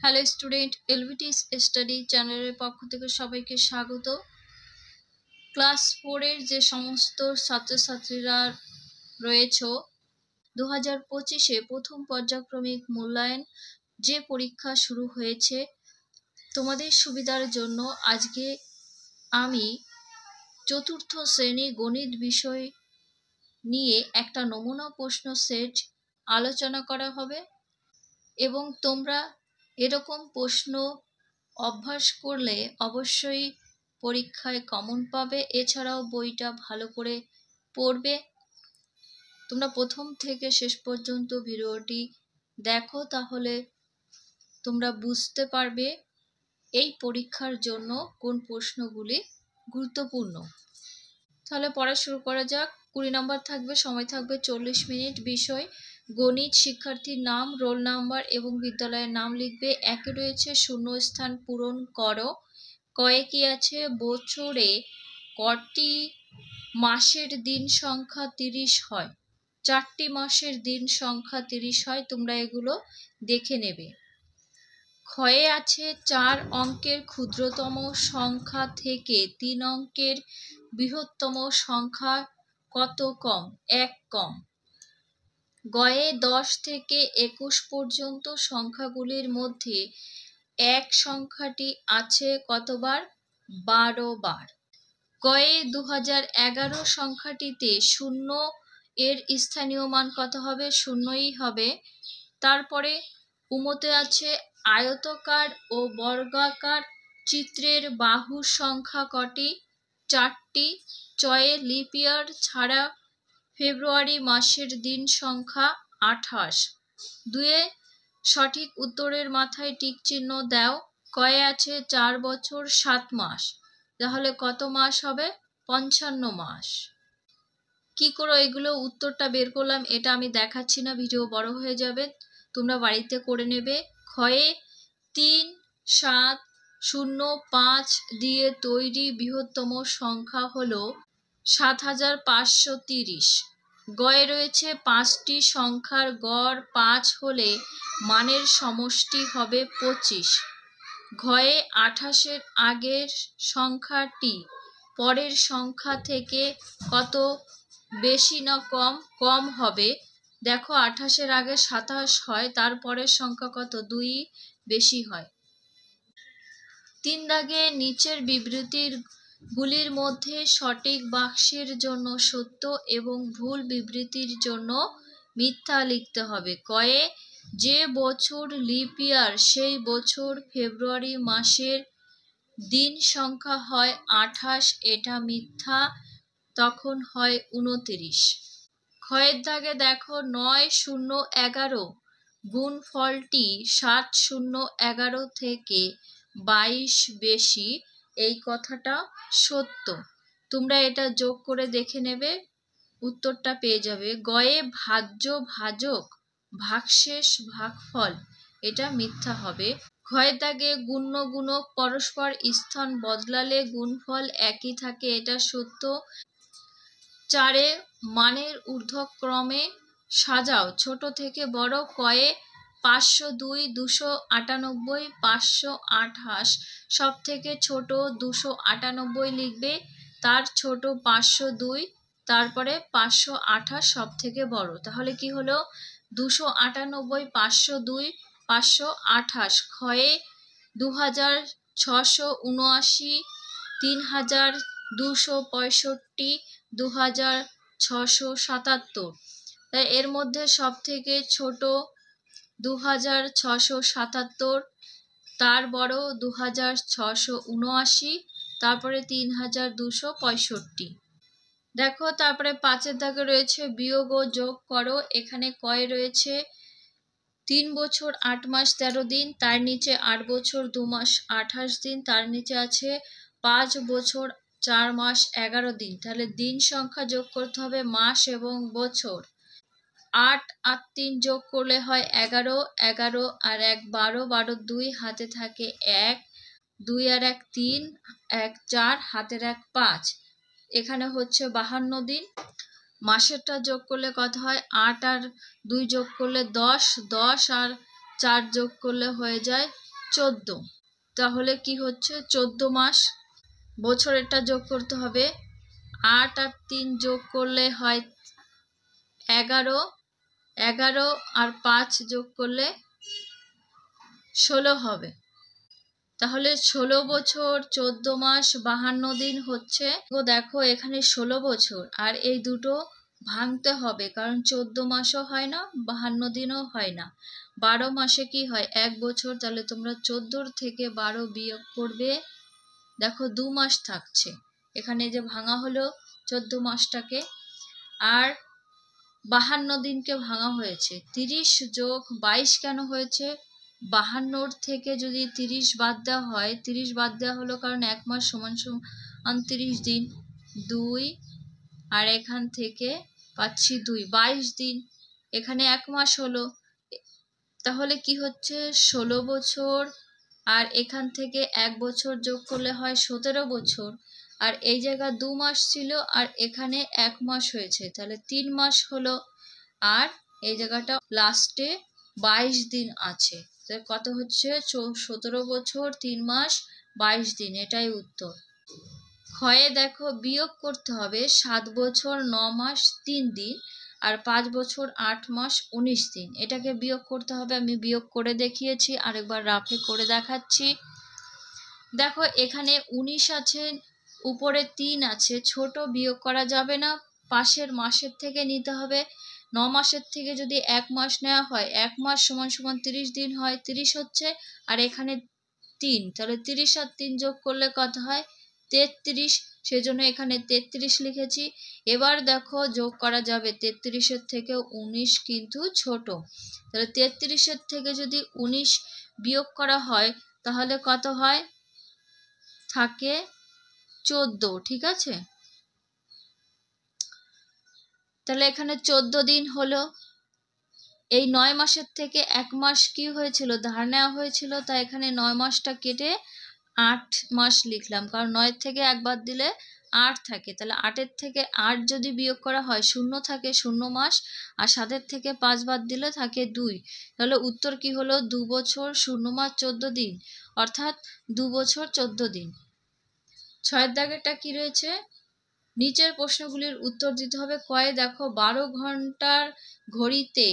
Hello student, এলভিটি study চ্যানেলের পক্ষ থেকে সবাইকে স্বাগত। ক্লাস 4 এর যে সমস্ত ছাত্রছাত্রীরা রয়েছে 2025-এ প্রথম পর্যায়ক্রমিক মূল্যায়ন যে পরীক্ষা শুরু হয়েছে, তোমাদের সুবিধার জন্য আজকে আমি চতুর্থ শ্রেণী গণিত বিষয় নিয়ে একটা নমুনা প্রশ্ন সেট আলোচনা করা হবে এবং তোমরা এরকম প্রশ্ন অভ্যাস করলে অবশ্যই পরীক্ষায় কমন পাবে। এছাড়াও বইটা ভালো করে পড়বে। তোমরা প্রথম থেকে শেষ পর্যন্ত ভিডিওটি দেখো, তাহলে তোমরা বুঝতে পারবে এই পরীক্ষার জন্য কোন প্রশ্নগুলি গুরুত্বপূর্ণ। তাহলে পড়া শুরু করা যাক। 20 নম্বর থাকবে, সময় থাকবে 40 মিনিট। বিষয় গণিত। শিক্ষার্থীর নাম, রোল নাম্বার এবং বিদ্যালয়ের নাম লিখবে। একে রয়েছে শূন্যস্থান পূরণ করো। কয়ে কি আছে? বছরে কটি মাসের দিন সংখ্যা 30 হয়? 4টি মাসের দিন সংখ্যা 30 হয়। তোমরা এগুলো দেখে নেবে। ক্ষয়ে আছে 4 অঙ্কের ক্ষুদ্রতম সংখ্যা থেকে 3 অঙ্কের বৃহত্তম সংখ্যা কত কম? 1 কম। গয়ে 10 থেকে 21 পর্যন্ত সংখ্যাগুলির মধ্যে 1 সংখ্যাটি আছে কতবার? 12 বার। গয়ে 2011 সংখ্যাটিতে 0 এর স্থানীয় মান কত হবে? 0ই হবে। তারপরে উমতে আছে আয়তকার ও বর্গাকার চিত্রের বাহুর সংখ্যা কটি? 4টি। চয়ে লিপ ইয়ার ছাড়া ফেব্রুয়ারি মাসের দিন সংখ্যা 28। দুয়ে সঠিক উত্তরের মাথায় টিক চিহ্ন দাও। কয়ে আছে 4 বছর 7 মাস, তাহলে কত মাস হবে? 55 মাস। কি করে এগুলো উত্তরটা বের করলাম এটা আমি দেখাচ্ছি না, ভিডিও বড় হয়ে যাবে, তোমরা বাড়িতে করে নেবে। ক্ষয়ে 3, 7, 0, 5 দিয়ে তৈরি বৃহত্তম সংখ্যা হলো 7530। গয়ে রয়েছে 5টি সংখ্যার গড় 5 হলে মানের সমষ্টি হবে 25। ঘয়ে 28-এর আগের সংখ্যাটি পরের সংখ্যা থেকে কত বেশি না কম? কম হবে। দেখো 28-এর আগে 27 হয়, তারপরের সংখ্যা কত? 2 বেশি হয়। 3 দাগে নিচের বিবৃতির গুলির মধ্যে সঠিক বাক্সের জন্য সত্য এবং ভুল বিবৃতির জন্য মিথ্যা লিখতে হবে। কয়ে যে বছর লিপ ইয়ার সেই বছর ফেব্রুয়ারি মাসের দিন সংখ্যা হয় 28, এটা মিথ্যা, তখন হয় 29। ক্ষয়ের দাগে দেখো 9, 0, 11 গুণফলটি 7, 0, 11 থেকে 22 বেশি, এই কথাটা সত্য। তোমরা এটা যোগ করে দেখে নেবে, উত্তরটা পেয়ে যাবে। গয়ে ভাজ্য ভাজক ভাগশেষ ভাগফল, এটা মিথ্যা হবে। ক্ষয়ের দাগে গুণ্য গুণক পরস্পর স্থান বদলালে গুণফল একই থাকে, এটা সত্য। 4 মানের ঊর্ধ্বক্রমে সাজাও ছোট থেকে বড়। কয়ে 502, 298, 528 সব থেকে ছোট 298 লিখবে, তার ছোট 502, তারপরে 528 সব থেকে বড়। তাহলে কি হলো? 298, 502, 528। ক্ষয়ে 2679, 3265, 2677। তাই এর মধ্যে সব থেকে ছোট 2677, তার বড় 2679, তারপরে 3265। দেখো তারপরে 5-এর দাগে রয়েছে বিয়োগ ও যোগ করো। এখানে কয়ে রয়েছে 3 বছর 8 মাস 13 দিন, তার নিচে 8 বছর 2 মাস 28 দিন, তার নিচে আছে 5 বছর 4 মাস 11 দিন। তাহলে দিন সংখ্যা যোগ করতে হবে মাস এবং বছর। 8 আর 3 যোগ করলে হয় 11, 11 আর 1 12, 12 2 হাতে থাকে 1, 2 আর 1 3, 1 4 হাতের 1 5, এখানে হচ্ছে 52 দিন। মাসেরটা যোগ করলে কত হয়? 8 আর 2 যোগ করলে 10, 10 আর 4 যোগ করলে হয়ে যায় 14, তাহলে কি হচ্ছে 14 মাস। বছরেরটা যোগ করতে হবে, 8 আর 3 যোগ করলে হয় 11, 11 আর 5 যোগ করলে 16 হবে। তাহলে 16 বছর 14 মাস 52 দিন হচ্ছে। দেখো এখানে 16 বছর আর এই দুটো ভাঙতে হবে, কারণ 14 মাসও হয় না 52 দিনও হয় না। 12 মাসে কি হয় 1 বছর, তাহলে তোমরা 14 থেকে 12 বিয়োগ করবে, দেখো 2 মাস থাকছে। এখানে যে ভাঙা হলো 14 মাসটাকে, আর 52 দিনকে ভাঙা হয়েছে। 30 যোগ 22 কেন হয়েছে? 52 থেকে যদি 30 বাদ দেওয়া হয়, 30 বাদ দেওয়া হলো কারণ 1 মাস সমান সমান 30 দিন, 2 আর এখান থেকে পাচ্ছি 2, 22 দিন। এখানে 1 মাস হলো, তাহলে কি হচ্ছে 16 বছর আর এখান থেকে 1 বছর যোগ করলে হয় 17 বছর। আর এই জায়গা 2 মাস ছিল আর এখানে 1 মাস হয়েছে, তাহলে 3 মাস হলো। আর এই জায়গাটা লাস্টে 22 দিন আছে, কত হচ্ছে 17 বছর 3 মাস 22 দিন, এটাই উত্তর। ক্ষয়ে দেখো বিয়োগ করতে হবে 7 বছর 9 মাস 3 দিন আর 5 বছর 8 মাস 19 দিন। এটাকে বিয়োগ করতে হবে, আমি বিয়োগ করে দেখিয়েছি, আরেকবার রাফে করে দেখাচ্ছি। দেখো এখানে 19 আছে, উপরে 3 আছে, ছোট বিয়োগ করা যাবে না, পাশের মাসের থেকে নিতে হবে। 9 মাসের থেকে যদি 1 মাস নেওয়া হয়, 1 মাস সমান সমান 30 দিন হয়, 30 হচ্ছে, আর এখানে 3, তাহলে 30 আর 3 যোগ করলে কত হয় 33, সেজন্য এখানে 33 লিখেছি। এবার দেখো যোগ করা যাবে, 33-এর থেকে 19 কিন্তু ছোট, তাহলে 33-এর থেকে যদি 19 বিয়োগ করা হয় তাহলে কত হয়, থাকে 14, ঠিক আছে। তাহলে এখানে 14 দিন হলো। এই 9 মাসের থেকে 1 মাস কি হয়েছিল, ধার নেওয়া হয়েছিল, তাই এখানে 9 মাসটা কেটে 8 মাস লিখলাম, কারণ 9 থেকে 1 বাদ দিলে 8 থাকে, তাহলে 8-এর থেকে 8 যদি বিয়োগ করা হয় 0 থাকে, 0 মাস, আর 7-এর থেকে 5 বাদ দিলে থাকে 2, তাহলে উত্তর কি হলো 2 বছর 0 মাস 14 দিন, অর্থাৎ 2 বছর 14 দিন। 6-এর দাগেরটা কি রয়েছে, নিচের প্রশ্নগুলির উত্তর দিতে হবে। কয়ে দেখো 12 ঘন্টার ঘড়িতে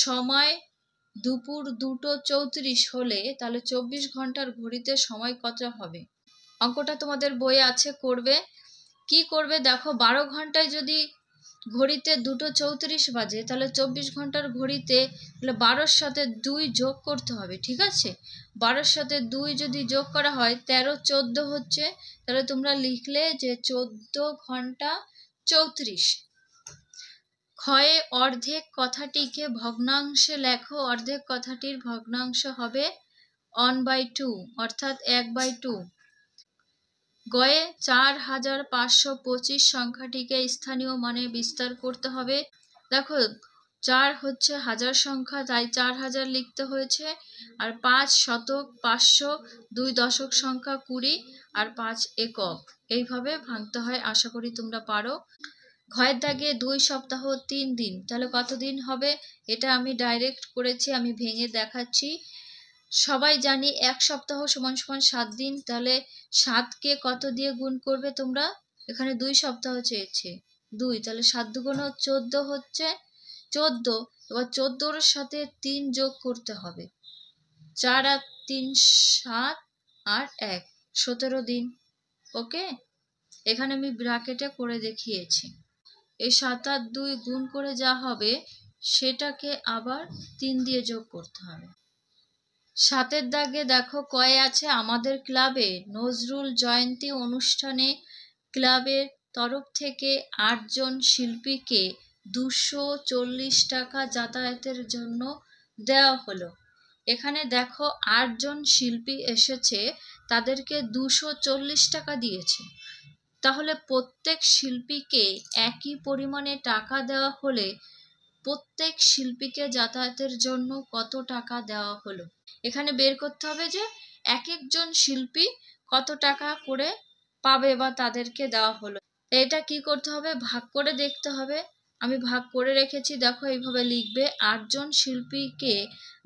সময় দুপুর 2:34 হলে তাহলে 24 ঘন্টার ঘড়িতে সময় কত হবে? অঙ্কটা তোমাদের বইয়ে আছে, করবে। কি করবে দেখো, 12 ঘন্টায় যদি ঘড়িতে 2:34 বাজে, তাহলে 24 ঘন্টার ঘড়িতে তাহলে 12-র সাথে 2 যোগ করতে হবে, ঠিক আছে। 12-র সাথে 2 যদি যোগ করা হয় 13, 14 হচ্ছে, তাহলে তোমরা লিখলে যে 14 ঘন্টা 34। ক্ষয়ে অর্ধেক কথাটিকে ভগ্নাংশে লেখো, অর্ধেক কথাটির ভগ্নাংশ হবে 1/2, অর্থাৎ 1/2। গয়ে 4525 সংখ্যাটিকে স্থানীয় মানে বিস্তার করতে হবে। দেখো 4 হচ্ছে হাজার সংখ্যা, তাই 4000 লিখতে হয়েছে, আর 5 শতক 500, 2 দশক সংখ্যা 20 আর 5 একক, এইভাবে ভাঙতে হয়। আশা করি তোমরা পারো। ঘয়ের দাগে 2 সপ্তাহ 3 দিন, তাহলে কত দিন হবে, এটা আমি ডাইরেক্ট করেছি, আমি ভেঙে দেখাচ্ছি। সবাই জানি 1 সপ্তাহ সমান সমান 7 দিন, তাহলে 7কে কত দিয়ে গুণ করবে তোমরা, এখানে 2 সপ্তাহ চেয়েছে 2, তাহলে 7 দুগুণ 14 হচ্ছে 14। এবার 14-র সাথে 3 যোগ করতে হবে, 4 আর 3 7 আর 1 17 দিন। ওকে, এখানে আমি ব্র্যাকেটে করে দেখিয়েছি। এই 7 আর 2 গুণ করে যা হবে সেটাকে আবার 3 দিয়ে যোগ করতে হবে। 7-এর দাগে দেখো কয়ে আছে, আমাদের ক্লাবে নজরুল জয়ন্তী অনুষ্ঠানে ক্লাবের তরফ থেকে 8 জন শিল্পীকে 240 টাকা যাতায়াতের জন্য দেওয়া হলো। এখানে দেখো 8 জন শিল্পী এসেছে, তাদেরকে 240 টাকা দিয়েছে, তাহলে প্রত্যেক শিল্পীকে একই পরিমাণে টাকা দেওয়া হলে প্রত্যেক শিল্পীকে যাতায়াতের জন্য কত টাকা দেওয়া হলো, এখানে বের করতে হবে যে এক একজন শিল্পী কত টাকা করে পাবে বা তাদেরকে দেওয়া হলো। এটা কি করতে হবে, ভাগ করে দেখতে হবে। আমি ভাগ করে রেখেছি, দেখো এইভাবে লিখবে। 8 জন শিল্পীকে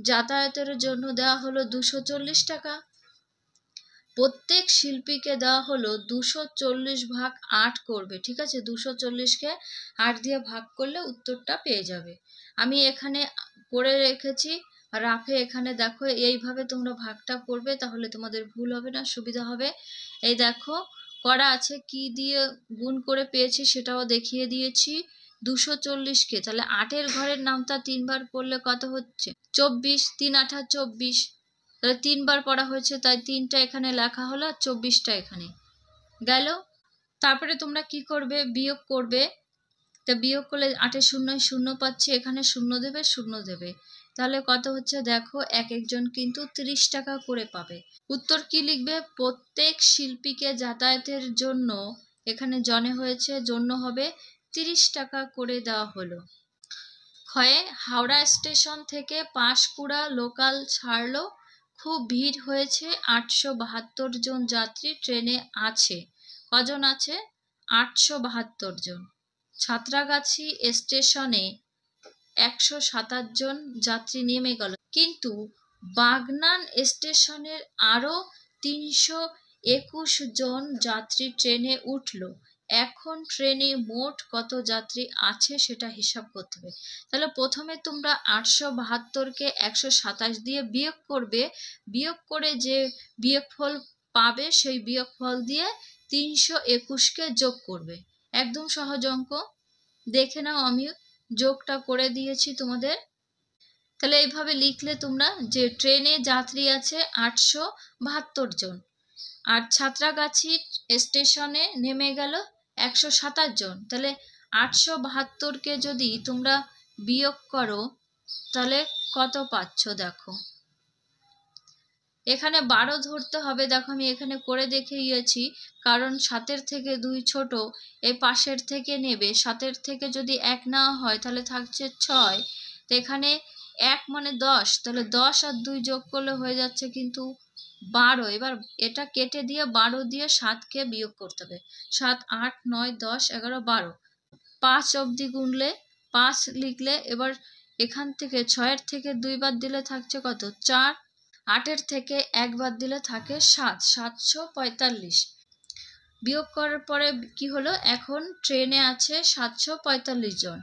যাতায়াতের জন্য দেওয়া হলো 240 টাকা। প্রত্যেক শিল্পীকে দেওয়া হলো 240 ভাগ 8 করবে, ঠিক আছে? 240কে 8 দিয়ে ভাগ করলে উত্তরটা পেয়ে যাবে। আমি এখানে করে রেখেছি রাফে, এখানে দেখো এইভাবে তোমরা ভাগটা করবে, তাহলে তোমাদের ভুল হবে না, সুবিধা হবে। এই দেখো করা আছে, কি দিয়ে গুণ করে পেয়েছি সেটাও দেখিয়ে দিয়েছি। 240কে তাহলে 8-এর ঘরের নামটা 3 বার পড়লে কত হচ্ছে? 24। 3 8 24, তাহলে 3 বার পড়া হয়েছে, তাই 3টা এখানে লেখা হলো আর 24টা এখানে গেল। তারপরে তোমরা কি করবে? বিয়োগ করবে। তা বিয়োগ করলে 8-এ 0 0 পাচ্ছি, এখানে 0 দেবে 0 দেবে, তাহলে কত হচ্ছে দেখো, এক একজন কিন্তু 30 টাকা করে পাবে। উত্তর কি লিখবে? প্রত্যেক শিল্পীকে যাতায়াতের জন্য, এখানে জনে হয়েছে, জন্য হবে 30 টাকা করে দেওয়া হলো। ক্ষয়ে হাওড়া স্টেশন থেকে পাঁশকুড়া লোকাল ছাড়লো, খুব ভিড় হয়েছে, 872 জন যাত্রী ট্রেনে আছে। কজন আছে? 872 জন। সাঁতরাগাছি স্টেশনে 127 জন যাত্রী নেমে গেল, কিন্তু বাগনান স্টেশনের আরো 321 জন যাত্রী ট্রেনে উঠল। এখন ট্রেনে মোট কত যাত্রী আছে সেটা হিসাব করতে হবে। তাহলে প্রথমে তোমরা 872কে 127 দিয়ে বিয়োগ করবে, বিয়োগ করে যে বিয়োগফল পাবে সেই বিয়োগফল দিয়ে 321কে যোগ করবে। একদম সহজ অঙ্ক, দেখে নাও, আমি যোগটা করে দিয়েছি তোমাদের। তাহলে এইভাবে লিখলে তোমরা যে ট্রেনে যাত্রী আছে 872 জন, আর সাঁতরাগাছি স্টেশনে নেমে গেল 127 জন, তাহলে 872কে যদি তোমরা বিয়োগ করো তাহলে কত পাচ্ছ দেখো। এখানে 12 ধরতে হবে, দেখো আমি এখানে করে দেখিয়েছি, কারণ 7-এর থেকে 2 ছোট, এই পাশের থেকে নেবে। 7-এর থেকে যদি 1 নেওয়া হয় তাহলে থাকছে 6, তো এখানে 1 মানে 10, তাহলে 10 আর 2 যোগ করলে হয়ে যাচ্ছে কিন্তু 12। এবার এটা কেটে দিয়ে 12 দিয়ে 7কে বিয়োগ করতে হবে। 7 8 9 10 11 12, 5 অবধি গুনলে 5 লিখলে, এবার এখান থেকে 6-এর থেকে 2 বার দিলে থাকছে কত? 4। 8-এর থেকে 1 বার দিলে থাকে 7, 745। বিয়োগ করার পরে কি হলো? এখন ট্রেনে আছে 745 জন।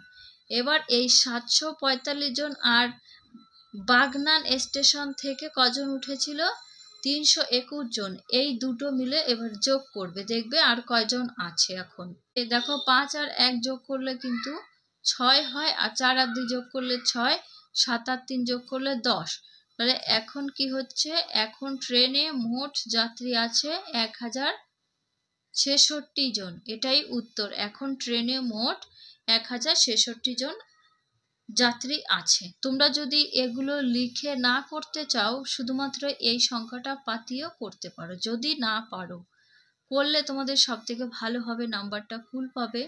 এবার এই 745 জন আর বাগনান স্টেশন থেকে কজন উঠেছিল? 321 জন। এই দুটো মিলে এবার যোগ করবে, দেখবে আর কয়জন আছে। এখন দেখো 5 আর 1 যোগ করলে কিন্তু 6 হয়, আর 4 আর 2 যোগ করলে 6, 7 আর 3 যোগ করলে 10। তাহলে এখন কি হচ্ছে? এখন ট্রেনে মোট যাত্রী আছে 1066 জন। এটাই উত্তর। এখন ট্রেনে মোট 1066 জন যাত্রী আছে। তোমরা যদি এগুলো লিখে না করতে চাও, শুধুমাত্র এই সংখ্যাটা পাতিয়েও করতে পারো। যদি না পারো, করলে তোমাদের সব থেকে ভালো হবে, নাম্বারটা ফুল পাবে।